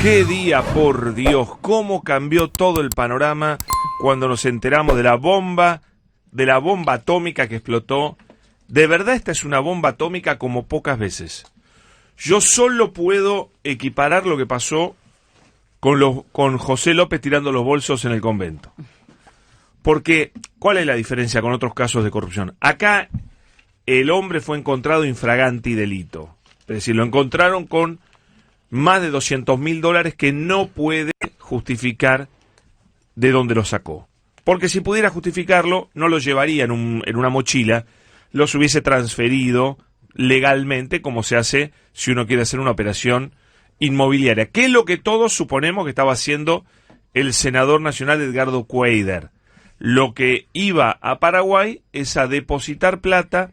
Qué día, por Dios, cómo cambió todo el panorama cuando nos enteramos de la bomba atómica que explotó. De verdad, esta es una bomba atómica como pocas veces. Yo solo puedo equiparar lo que pasó con José López tirando los bolsos en el convento. Porque, ¿cuál es la diferencia con otros casos de corrupción? Acá el hombre fue encontrado infraganti delito. Es decir, lo encontraron con más de $200.000 que no puede justificar de dónde lo sacó. Porque si pudiera justificarlo, no lo llevaría en una mochila, los hubiese transferido legalmente, como se hace si uno quiere hacer una operación inmobiliaria. Que es lo que todos suponemos que estaba haciendo el senador nacional Edgardo Cuéllar. Lo que iba a Paraguay es a depositar plata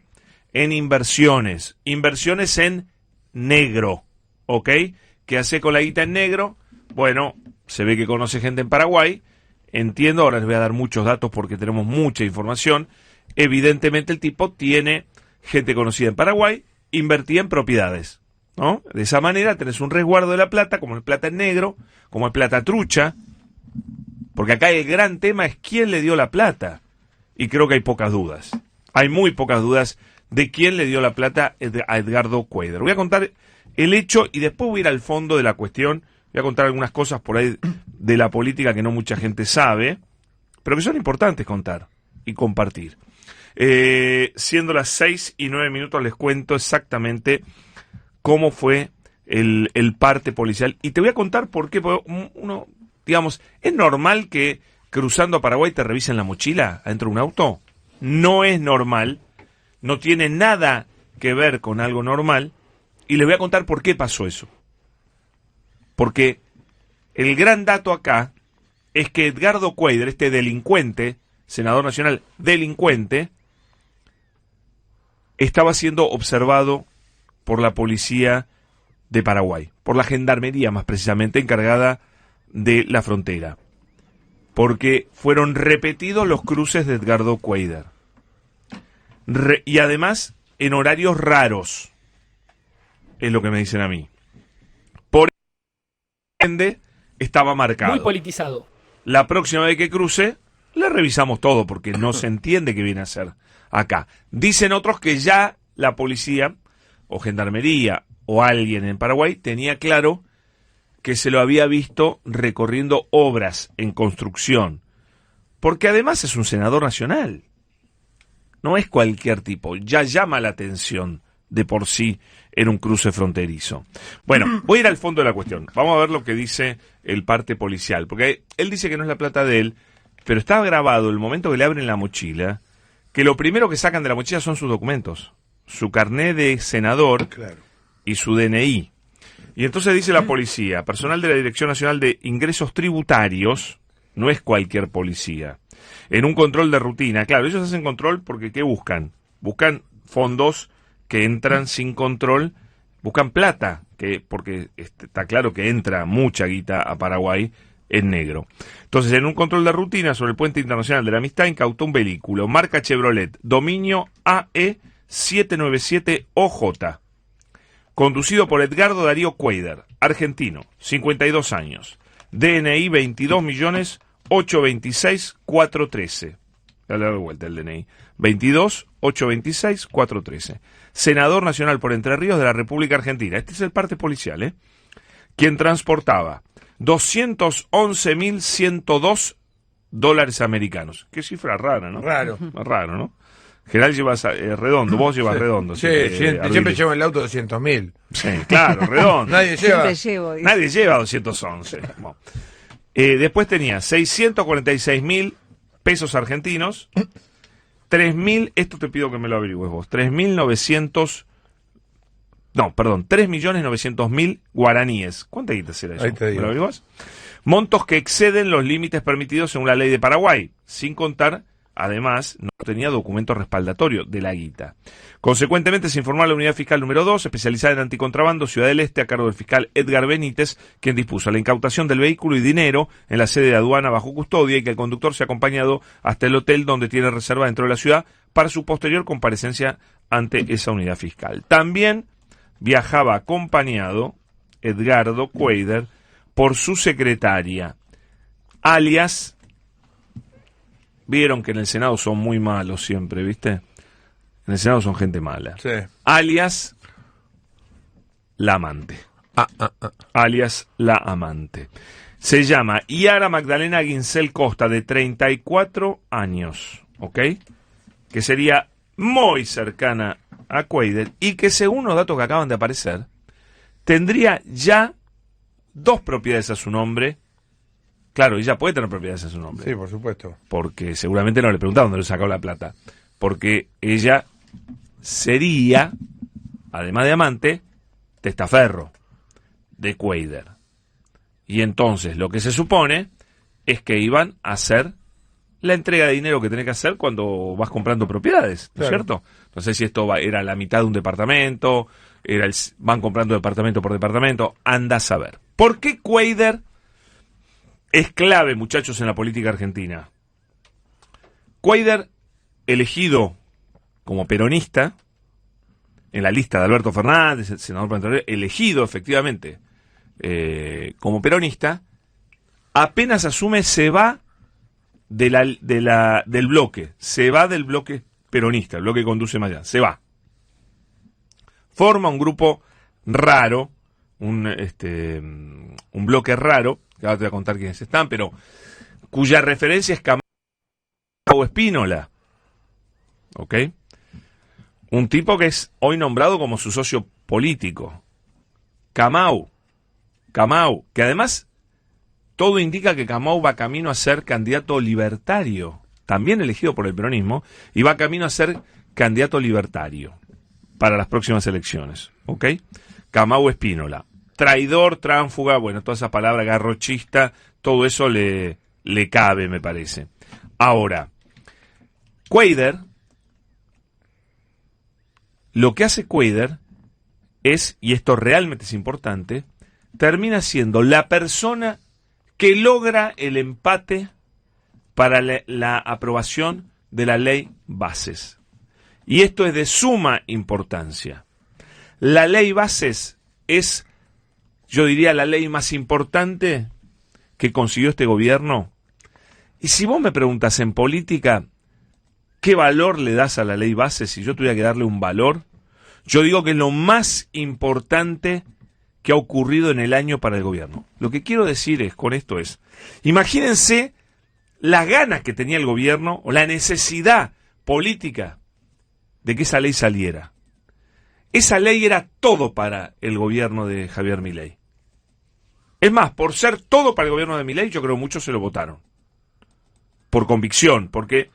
en inversiones en negro, ¿ok? ¿Qué hace con la guita en negro? Bueno, se ve que conoce gente en Paraguay, entiendo, ahora les voy a dar muchos datos porque tenemos mucha información. Evidentemente el tipo tiene gente conocida en Paraguay, invertida en propiedades, ¿no? De esa manera tenés un resguardo de la plata, como es plata en negro, como es plata trucha, porque acá el gran tema es quién le dio la plata, y creo que hay pocas dudas. Hay muy pocas dudas de quién le dio la plata a Edgardo Cuéllar. Voy a contar el hecho y después voy a ir al fondo de la cuestión. Voy a contar algunas cosas por ahí de la política que no mucha gente sabe, pero que son importantes contar y compartir. Siendo las 6:09 les cuento exactamente cómo fue el parte policial. Y te voy a contar por qué. Uno, digamos, ¿es normal que cruzando a Paraguay te revisen la mochila adentro de un auto? No es normal, no tiene nada que ver con algo normal. Y les voy a contar por qué pasó eso. Porque el gran dato acá es que Edgardo Cuéllar, este delincuente, senador nacional delincuente, estaba siendo observado por la policía de Paraguay, por la gendarmería más precisamente encargada de la frontera. Porque fueron repetidos los cruces de Edgardo Cuéllar. Y además en horarios raros. Es lo que me dicen a mí. Por ende, estaba marcado. Muy politizado. La próxima vez que cruce, le revisamos todo, porque no se entiende qué viene a hacer acá. Dicen otros que ya la policía, o gendarmería, o alguien en Paraguay, tenía claro que se lo había visto recorriendo obras en construcción. Porque además es un senador nacional. No es cualquier tipo. Ya llama la atención de por sí en un cruce fronterizo. Bueno, voy a ir al fondo de la cuestión. Vamos a ver lo que dice el parte policial, porque él dice que no es la plata de él, pero está grabado el momento que le abren la mochila, que lo primero que sacan de la mochila son sus documentos, su carné de senador, claro, y su DNI. Y entonces dice la policía, personal de la Dirección Nacional de Ingresos Tributarios, no es cualquier policía, en un control de rutina. Claro, ellos hacen control porque ¿qué buscan? Buscan fondos que entran sin control, buscan plata, porque está claro que entra mucha guita a Paraguay en negro. Entonces, en un control de rutina sobre el Puente Internacional de la Amistad, incautó un vehículo, marca Chevrolet, dominio AE 797OJ, conducido por Edgardo Darío Cuéllar, argentino, 52 años, DNI 22.826.413. Dale de vuelta el DNI. 22.826.413. Senador nacional por Entre Ríos de la República Argentina. Este es el parte policial, quien transportaba $211.102 americanos. Qué cifra rara, ¿no? Raro. Raro, ¿no? General llevas redondo, vos llevas redondo. Sí, siempre llevo en el auto 200.000. Sí, claro, redondo. Nadie lleva. Nadie lleva 211. Bueno. Después tenía 646.000 pesos argentinos, 3.000, esto te pido que me lo averigües vos, 3.900.000 guaraníes. ¿Cuánta guita será eso? Ahí te digo. ¿Me lo averiguas? Montos que exceden los límites permitidos según la ley de Paraguay, sin contar, además, no tenía documento respaldatorio de la guita. Consecuentemente, se informó a la Unidad Fiscal número 2, especializada en anticontrabando, Ciudad del Este, a cargo del fiscal Edgar Benítez, quien dispuso la incautación del vehículo y dinero en la sede de aduana bajo custodia y que el conductor sea acompañado hasta el hotel donde tiene reserva dentro de la ciudad para su posterior comparecencia ante esa unidad fiscal. También viajaba acompañado Edgardo Cuéllar por su secretaria, alias, vieron que en el Senado son muy malos siempre, ¿viste? En el Senado son gente mala. Sí. Alias, la amante. Alias, la amante. Se llama Yara Magdalena Guincel Costa, de 34 años, ¿ok? Que sería muy cercana a Cuéllar y que, según los datos que acaban de aparecer, tendría ya 2 propiedades a su nombre. Claro, ella puede tener propiedades a su nombre. Sí, por supuesto. Porque seguramente no le preguntaron dónde le sacó la plata. Porque ella sería, además de amante, testaferro de Cuéllar. Y entonces lo que se supone es que iban a hacer la entrega de dinero que tenés que hacer cuando vas comprando propiedades, ¿no es cierto? No sé si esto era la mitad de un departamento, van comprando departamento por departamento, anda a saber. ¿Por qué Cuéllar es clave, muchachos, en la política argentina? Cuéllar, elegido como peronista, en la lista de Alberto Fernández, el senador parlamentario, elegido efectivamente como peronista, apenas asume, se va del bloque, se va del bloque peronista, el bloque que conduce Mayán, se va. Forma un grupo raro, un bloque raro, que ahora te voy a contar quiénes están, pero cuya referencia es Camau Espínola, ¿ok? Un tipo que es hoy nombrado como su socio político, Camau, que además todo indica que Camau va camino a ser candidato libertario, también elegido por el peronismo, y va camino a ser candidato libertario para las próximas elecciones, ¿ok? Camau Espínola, traidor, tránsfuga, bueno, toda esa palabra, garrochista, todo eso le cabe, me parece. Ahora, Cuéllar, lo que hace Cuéllar es, y esto realmente es importante, termina siendo la persona que logra el empate para la aprobación de la ley Bases. Y esto es de suma importancia. La ley Bases es, yo diría, la ley más importante que consiguió este gobierno. Y si vos me preguntas en política, ¿qué valor le das a la ley Bases? Si yo tuviera que darle un valor, yo digo que es lo más importante que ha ocurrido en el año para el gobierno. Lo que quiero decir con esto es, imagínense las ganas que tenía el gobierno o la necesidad política de que esa ley saliera. Esa ley era todo para el gobierno de Javier Milei. Es más, por ser todo para el gobierno de Milei, yo creo que muchos se lo votaron. Por convicción, porque,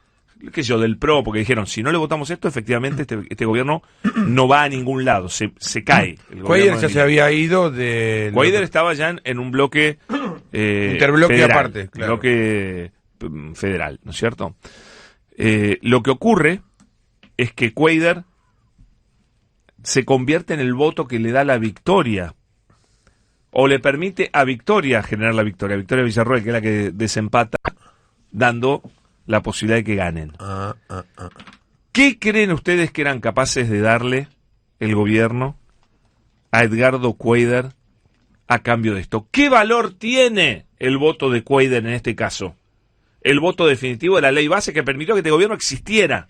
qué sé yo, del PRO, porque dijeron, si no le votamos esto, efectivamente este gobierno no va a ningún lado, se cae. Cuéllar ya se había ido de... Cuéllar estaba ya en un bloque... interbloque federal, aparte, claro. Bloque federal, ¿no es cierto? Lo que ocurre es que Cuéllar se convierte en el voto que le da la victoria, o le permite a Victoria generar la victoria. Victoria Villarroel, que es la que desempata, dando la posibilidad de que ganen. ¿Qué creen ustedes que eran capaces de darle el gobierno a Edgardo Cuéllar a cambio de esto? ¿Qué valor tiene el voto de Cuéllar en este caso? El voto definitivo de la ley base que permitió que este gobierno existiera.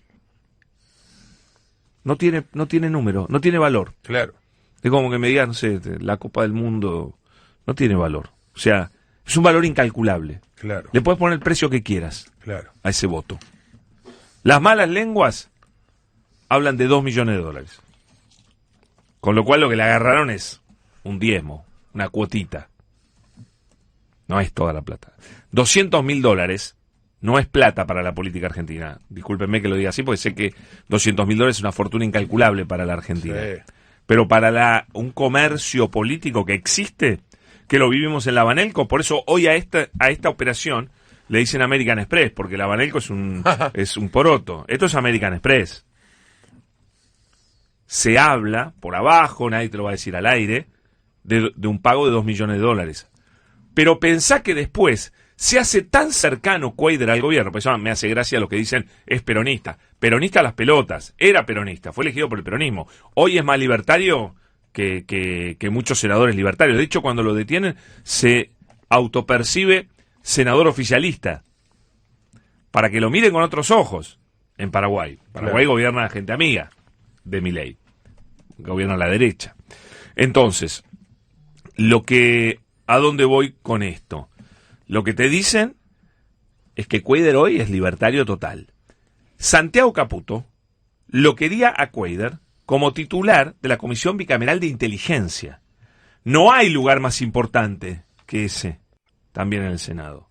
No tiene número, no tiene valor. Claro. Es como que me digan, no sé, la Copa del Mundo no tiene valor. O sea, es un valor incalculable. Claro. Le puedes poner el precio que quieras, claro, a ese voto. Las malas lenguas hablan de $2 millones. Con lo cual lo que le agarraron es un diezmo, una cuotita. No es toda la plata. $200.000 no es plata para la política argentina. Discúlpenme que lo diga así, porque sé que $200.000 es una fortuna incalculable para la Argentina. Sí. Pero para un comercio político que existe, que lo vivimos en la Banelco, por eso hoy a esta operación le dicen American Express, porque la Banelco es un poroto. Esto es American Express. Se habla por abajo, nadie te lo va a decir al aire, de un pago de $2 millones. Pero pensá que después se hace tan cercano Cuéllar al gobierno, pues me hace gracia lo que dicen, es peronista. Peronista a las pelotas, era peronista, fue elegido por el peronismo. Hoy es más libertario que muchos senadores libertarios. De hecho, cuando lo detienen, se autopercibe senador oficialista, para que lo miren con otros ojos en Paraguay. Paraguay gobierna gente amiga de Milei, gobierna la derecha. Entonces, ¿a dónde voy con esto? Lo que te dicen es que Cuéllar hoy es libertario total. Santiago Caputo lo quería a Cuéllar como titular de la Comisión Bicameral de Inteligencia. No hay lugar más importante que ese, también en el Senado.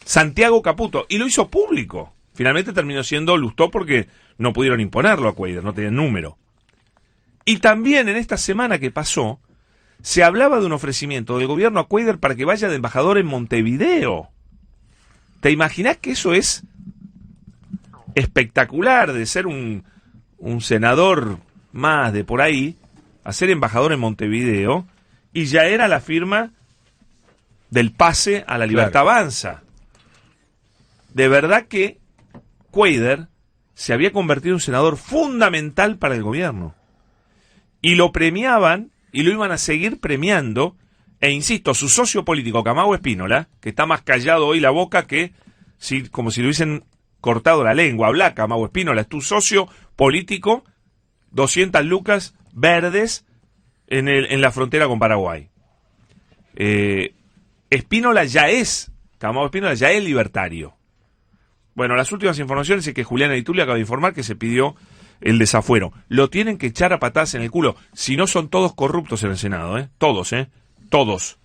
Santiago Caputo, y lo hizo público. Finalmente terminó siendo Lustó porque no pudieron imponerlo a Cuéllar, no tenían número. Y también en esta semana que pasó, se hablaba de un ofrecimiento del gobierno a Cuéllar para que vaya de embajador en Montevideo. ¿Te imaginás que eso es espectacular, de ser un senador más de por ahí, a ser embajador en Montevideo, y ya era la firma del pase a la Libertad Avanza? De verdad que Cuéllar se había convertido en un senador fundamental para el gobierno. Y lo premiaban, y lo iban a seguir premiando, e insisto, su socio político, Camagüey Spínola, que está más callado hoy la boca que como si le hubiesen cortado la lengua. Habla, Camagüey Spínola, es tu socio político, 200 lucas verdes en la frontera con Paraguay. Camagüey Spínola ya es libertario. Bueno, las últimas informaciones es que Juliana Di Tulio acaba de informar que se pidió el desafuero. Lo tienen que echar a patadas en el culo. Si no, son todos corruptos en el Senado, ¿eh? Todos, ¿eh? Todos.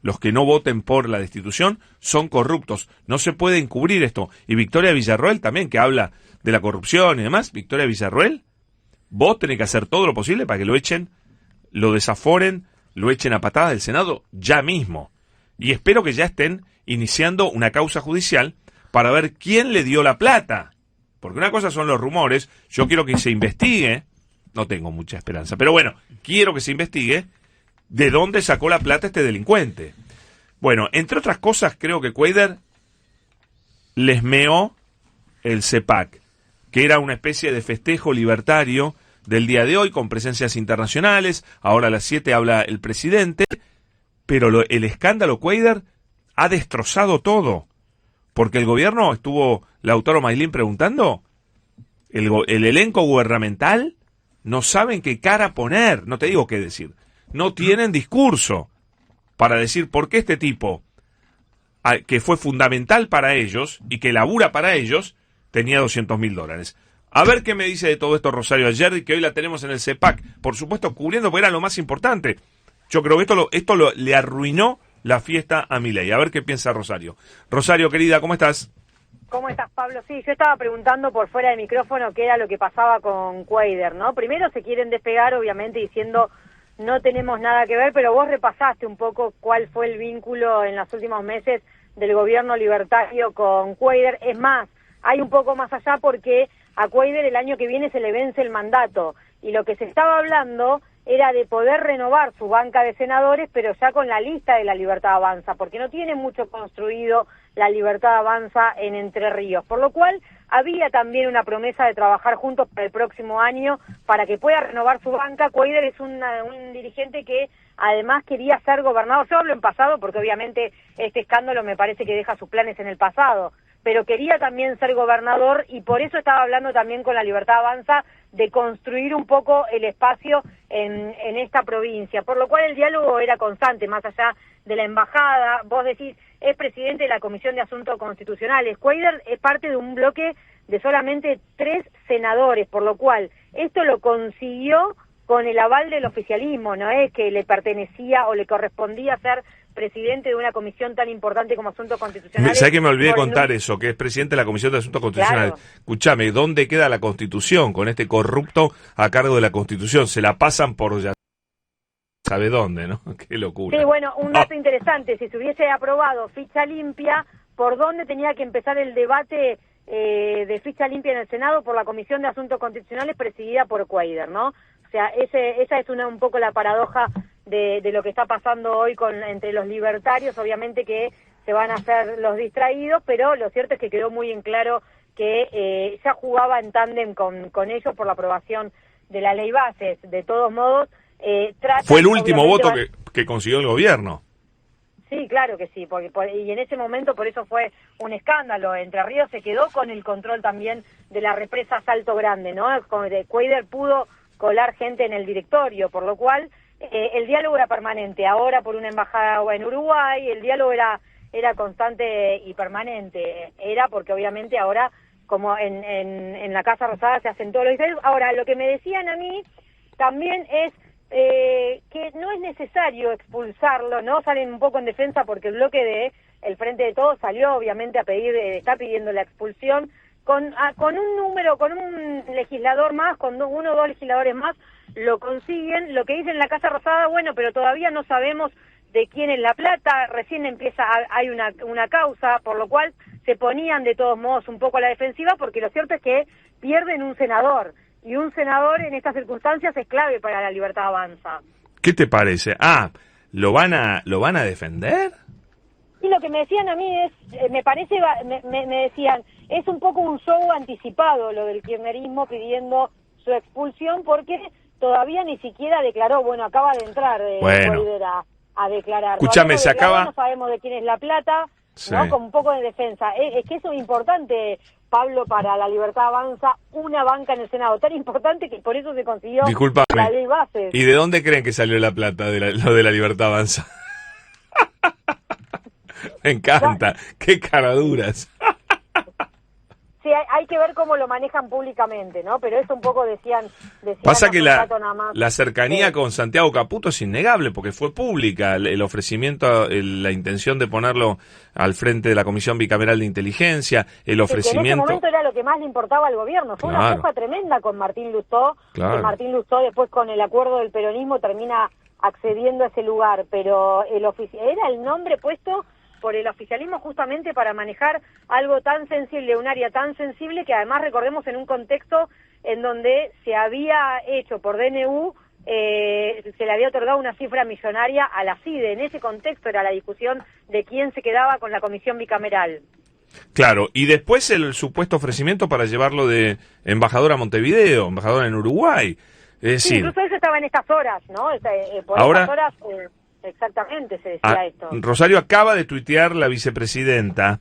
Los que no voten por la destitución son corruptos. No se puede encubrir esto. Y Victoria Villarroel también, que habla de la corrupción y demás. Victoria Villarroel, vos tenés que hacer todo lo posible para que lo echen, lo desaforen, lo echen a patadas del Senado ya mismo. Y espero que ya estén iniciando una causa judicial para ver quién le dio la plata. Porque una cosa son los rumores, yo quiero que se investigue, no tengo mucha esperanza, pero bueno, quiero que se investigue de dónde sacó la plata este delincuente. Bueno, entre otras cosas, creo que Cuéllar les meó el CEPAC, que era una especie de festejo libertario del día de hoy, con presencias internacionales. Ahora a las 7 habla el presidente, pero el escándalo Cuéllar ha destrozado todo. Porque el gobierno, estuvo Lautaro Mailín preguntando, el elenco gubernamental no saben qué cara poner, no te digo qué decir, no tienen discurso para decir por qué este tipo, que fue fundamental para ellos y que labura para ellos, tenía $200.000. A ver qué me dice de todo esto Rosario Ayerdi, que hoy la tenemos en el CEPAC, por supuesto cubriendo, porque era lo más importante. Yo creo que esto le arruinó la fiesta a Milei. A ver qué piensa Rosario. Rosario, querida, ¿cómo estás? ¿Cómo estás, Pablo? Sí, yo estaba preguntando por fuera del micrófono qué era lo que pasaba con Cuéllar, ¿no? Primero se quieren despegar, obviamente, diciendo no tenemos nada que ver, pero vos repasaste un poco cuál fue el vínculo en los últimos meses del gobierno libertario con Cuéllar. Es más, hay un poco más allá porque a Cuéllar el año que viene se le vence el mandato, y lo que se estaba hablando era de poder renovar su banca de senadores, pero ya con la lista de la Libertad Avanza, porque no tiene mucho construido la Libertad Avanza en Entre Ríos, por lo cual había también una promesa de trabajar juntos para el próximo año para que pueda renovar su banca. Cuéllar es un dirigente que además quería ser gobernador. Yo hablo en pasado porque obviamente este escándalo me parece que deja sus planes en el pasado, pero quería también ser gobernador, y por eso estaba hablando también con la Libertad Avanza de construir un poco el espacio en esta provincia, por lo cual el diálogo era constante, más allá de la embajada. Vos decís, es presidente de la Comisión de Asuntos Constitucionales. Cuéllar es parte de un bloque de solamente 3 senadores, por lo cual esto lo consiguió con el aval del oficialismo, no es que le pertenecía o le correspondía ser presidente de una comisión tan importante como Asuntos Constitucionales. ¿Sabés que me olvidé contar eso? Que es presidente de la Comisión de Asuntos Constitucionales. Claro. Escuchame, ¿dónde queda la Constitución con este corrupto a cargo de la Constitución? Se la pasan por ya sabe dónde, ¿no? Qué locura. Sí, bueno, un dato interesante, si se hubiese aprobado ficha limpia, ¿por dónde tenía que empezar el debate de ficha limpia en el Senado? Por la Comisión de Asuntos Constitucionales presidida por Cuéllar, ¿no? O sea, esa es un poco la paradoja de lo que está pasando hoy entre los libertarios. Obviamente que se van a hacer los distraídos, pero lo cierto es que quedó muy en claro que ya jugaba en tándem con ellos por la aprobación de la ley bases. De todos modos, fue el último voto que consiguió el gobierno. Sí, claro que sí, y en ese momento por eso fue un escándalo. Entre Ríos se quedó con el control también de la represa Salto Grande, ¿no? Cuader pudo colar gente en el directorio, por lo cual el diálogo era permanente. Ahora por una embajada en Uruguay, el diálogo era constante y permanente. Era porque obviamente ahora, como en la Casa Rosada se hacen todos los diferentes. Ahora, lo que me decían a mí también es que no es necesario expulsarlo, ¿no? Salen un poco en defensa porque el bloque de el Frente de Todos salió obviamente a pedir, está pidiendo la expulsión con un legislador más, con uno o dos legisladores más, lo consiguen. Lo que dice en la Casa Rosada, bueno, pero todavía no sabemos de quién es la plata, recién hay una causa, por lo cual se ponían de todos modos un poco a la defensiva, porque lo cierto es que pierden un senador. Y un senador en estas circunstancias es clave para la Libertad Avanza. ¿Qué te parece? ¿Lo van a defender? Y lo que me decían a mí es, me decían, es un poco un show anticipado lo del kirchnerismo pidiendo su expulsión, porque todavía ni siquiera declaró, bueno, acaba de entrar Cuader a declarar. Escúchame, no se acaba... No sabemos de quién es la plata, sí, ¿no? Como un poco de defensa. Es que eso es importante, Pablo, para la Libertad Avanza, una banca en el Senado tan importante que por eso se consiguió la ley bases. ¿Y de dónde creen que salió la plata de lo de la Libertad Avanza? Me encanta, qué caraduras. Sí, hay que ver cómo lo manejan públicamente, ¿no? Pero eso un poco decían pasa que la cercanía con Santiago Caputo es innegable, porque fue pública el ofrecimiento, la intención de ponerlo al frente de la Comisión Bicameral de Inteligencia, el ofrecimiento... Que en ese momento era lo que más le importaba al gobierno. Fue una puja tremenda con Martín Lustó, que Martín Lustó después con el acuerdo del peronismo termina accediendo a ese lugar, pero era el nombre puesto por el oficialismo justamente para manejar algo tan sensible, un área tan sensible, que además recordemos en un contexto en donde se había hecho por DNU, se le había otorgado una cifra millonaria a la CIDE. En ese contexto era la discusión de quién se quedaba con la comisión bicameral. Claro, y después el supuesto ofrecimiento para llevarlo de embajador a Montevideo, embajador en Uruguay. Es decir, incluso eso estaba en estas horas, ¿no? Por ahora, estas horas... exactamente, se decía esto. Rosario acaba de tuitear la vicepresidenta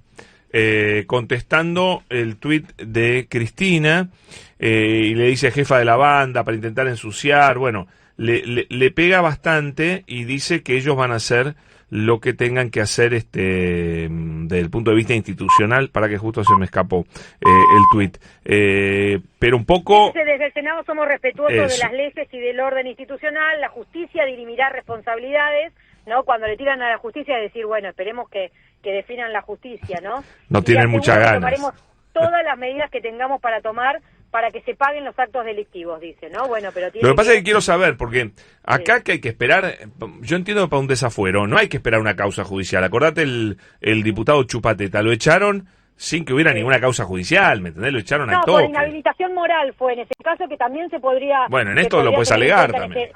contestando el tuit de Cristina y le dice jefa de la banda para intentar ensuciar. Bueno, le pega bastante y dice que ellos van a hacer lo que tengan que hacer desde el punto de vista institucional, para que justo se me escapó el tuit. Pero un poco... Desde el Senado somos respetuosos de las leyes y del orden institucional. La justicia dirimirá responsabilidades, ¿no? Cuando le tiran a la justicia, decir, bueno, esperemos que definan la justicia, ¿no? No tienen muchas ganas. Tomaremos todas las medidas que tengamos para tomar para que se paguen los actos delictivos, dice, ¿no? Bueno, pero lo que pasa es que quiero saber, porque acá que hay que esperar, yo entiendo para un desafuero, no hay que esperar una causa judicial. Acordate el diputado Chupateta, lo echaron sin que hubiera ninguna causa judicial, ¿me entendés? Lo echaron al toque. No, por inhabilitación moral fue en ese caso, que también se podría... Bueno, en esto lo puedes alegar también.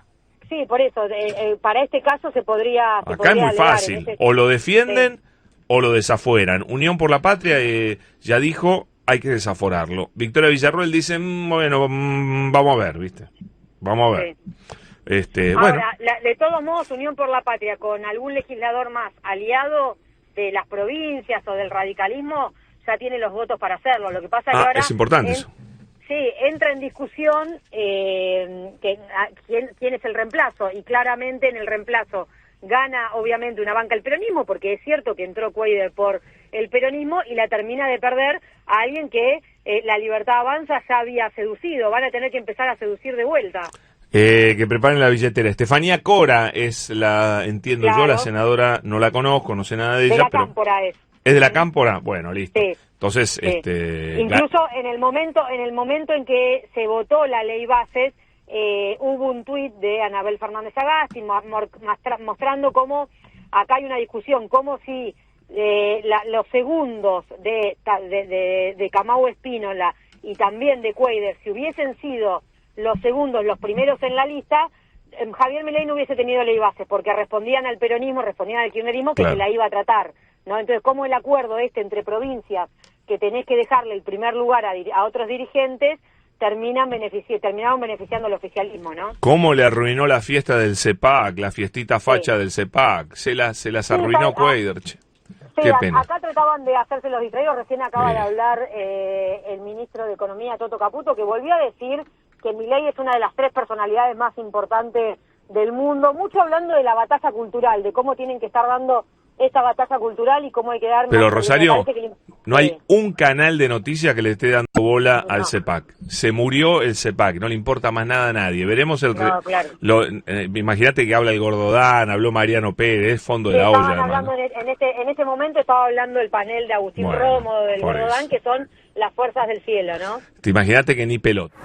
Sí, por eso, para este caso se podría... Acá es muy fácil, o lo defienden o lo desafueran. Unión por la Patria ya dijo... hay que desaforarlo. Victoria Villarroel dice, bueno, vamos a ver, ¿viste? Vamos a ver. Sí. Ahora, de todos modos, Unión por la Patria, con algún legislador más aliado de las provincias o del radicalismo, ya tiene los votos para hacerlo. Lo que pasa es que ahora... es importante eso. Sí, entra en discusión quién es el reemplazo, y claramente en el reemplazo gana obviamente una banca el peronismo, porque es cierto que entró Cuader por el peronismo y la termina de perder a alguien que la Libertad Avanza ya había seducido. Van a tener que empezar a seducir de vuelta. Que preparen la billetera. Estefanía Cora es entiendo yo, la senadora, no la conozco, no sé nada de ella, pero... Cámpora es. ¿Es de la Cámpora? Bueno, listo. Sí. Entonces, sí. Incluso en el momento en que se votó la ley bases, hubo un tuit de Anabel Fernández Agasti mostrando cómo acá hay una discusión, como si los segundos de Camau Espínola y también de Cuader, si hubiesen sido los segundos, los primeros en la lista, Javier Milei no hubiese tenido ley bases, porque respondían al peronismo, respondían al kirchnerismo, que se la iba a tratar, ¿no? Entonces, como el acuerdo entre provincias, que tenés que dejarle el primer lugar a otros dirigentes, terminaron beneficiando al oficialismo, ¿no? ¿Cómo le arruinó la fiesta del CEPAC, la fiestita facha del CEPAC? Se las arruinó Cuadra, che. Sí, Qué pena. Acá trataban de hacerse los distraídos. Recién acaba de hablar el ministro de Economía, Toto Caputo, que volvió a decir que Milei es una de las 3 personalidades más importantes del mundo. Mucho hablando de la batalla cultural, de cómo tienen que estar dando esta batalla cultural y cómo hay que dar... Pero Rosario, no hay un canal de noticias que le esté dando bola al CEPAC. Se murió el CEPAC, no le importa más nada a nadie. Veremos claro. Imagínate que habla el Gordodán, habló Mariano Pérez, fondo de la olla. Hablando en este momento estaba hablando el panel de Agustín Romo, del Gordodán, que son las fuerzas del cielo, ¿no? Te imagínate que ni pelota.